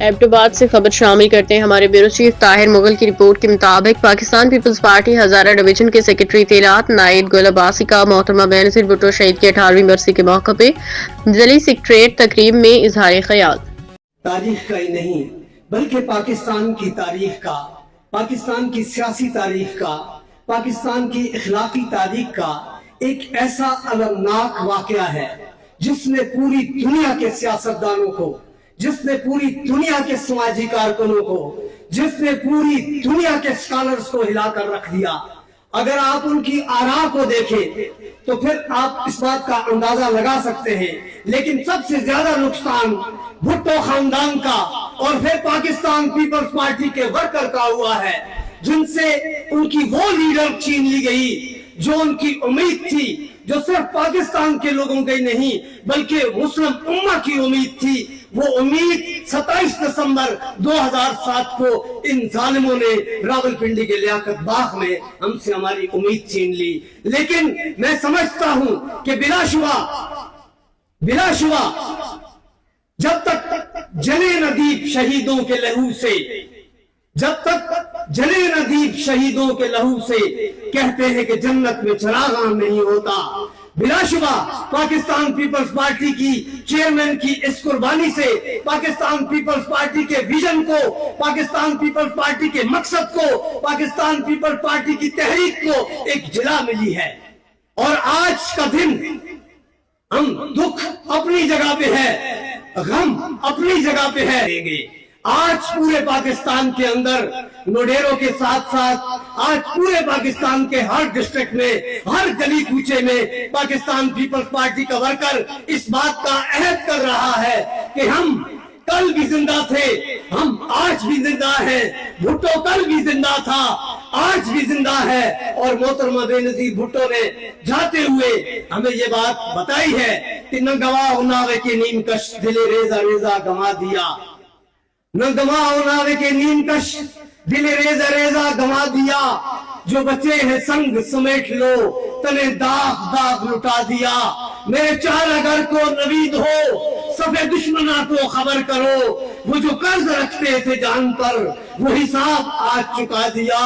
Abbott سے خبر شامل کرتے ہیں ہمارے بیورو چیف طاہر مغل کی رپورٹ کے مطابق پاکستان پیپلز پارٹی ہزارہ ڈویژن کے سیکرٹری اطلاعات نائب گل عباسی کا محترمہ بینظیر بھٹو شہید کی 18ویں برسی کے موقع پہ ضلعی سیکریٹریٹ تقریب میں اظہار خیال۔ تاریخ کا ہی نہیں بلکہ پاکستان کی تاریخ کا، پاکستان کی سیاسی تاریخ کا، پاکستان کی اخلاقی تاریخ کا ایک ایسا المناک واقعہ ہے جس نے پوری دنیا کے سیاستدانوں کو، جس نے پوری دنیا کے سماجی کارکنوں کو، جس نے پوری دنیا کے سکالرز کو ہلا کر رکھ دیا۔ اگر آپ ان کی آراء کو دیکھیں تو پھر آپ اس بات کا اندازہ لگا سکتے ہیں، لیکن سب سے زیادہ نقصان بھٹو خاندان کا اور پھر پاکستان پیپلز پارٹی کے ورکر کا ہوا ہے، جن سے ان کی وہ لیڈر چھین لی گئی جو ان کی امید تھی، جو صرف پاکستان کے لوگوں کی نہیں بلکہ مسلم امہ کی امید تھی۔ وہ امید 27 دسمبر 2007 کو ان ظالموں نے راولپنڈی کے لیاقت باغ میں ہم سے ہماری امید چھین لی۔ لیکن میں سمجھتا ہوں کہ بلا شبہ جب تک جلے ندیب شہیدوں کے لہو سے، جب تک جلے ندیب شہیدوں کے لہو سے کہتے ہیں کہ جنت میں چراغاں نہیں ہوتا، بلا شبہ پاکستان پیپلز پارٹی کی چیئرمین کی اس قربانی سے پاکستان پیپلز پارٹی کے ویژن کو، پاکستان پیپلز پارٹی کے مقصد کو، پاکستان پیپلز پارٹی کی تحریک کو ایک جلا ملی ہے۔ اور آج کا دن ہم دکھ اپنی جگہ پہ ہے، غم اپنی جگہ پہ ہے۔ آج پورے پاکستان کے اندر نوڈیروں کے ساتھ ساتھ آج پورے پاکستان کے ہر ڈسٹرکٹ میں، ہر گلی کوچے میں پاکستان پیپلز پارٹی کا ورکر اس بات کا عہد کر رہا ہے کہ ہم کل بھی زندہ تھے، ہم آج بھی زندہ ہیں، بھٹو کل بھی زندہ تھا، آج بھی زندہ ہے۔ اور محترمہ بینظیر بھٹو نے جاتے ہوئے ہمیں یہ بات بتائی ہے کہ نہ گواہ ناوے کے نیم کش دل ریزہ ریزہ گما دیا، نہ گواہ ناوے کے نیم کش دل ریزہ ریزہ گما دیا، جو بچے ہیں سنگ سمیٹ لو تنے داغ داغ لٹا دیا، میرے چارہ گھر کو نوید ہو صفے دشمنہ کو خبر کرو، وہ جو قرض رکھتے تھے جان پر وہ حساب آج چکا دیا،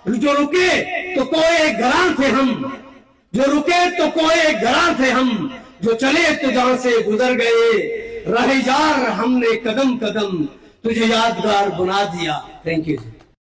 جو رکے تو کوئے گراں تھے ہم، جو رکے تو کوئے گراں تھے ہم، جو چلے تو جہاں سے گزر گئے، رہ یار ہم نے قدم قدم تجھے یادگار بنا دیا۔ Thank you.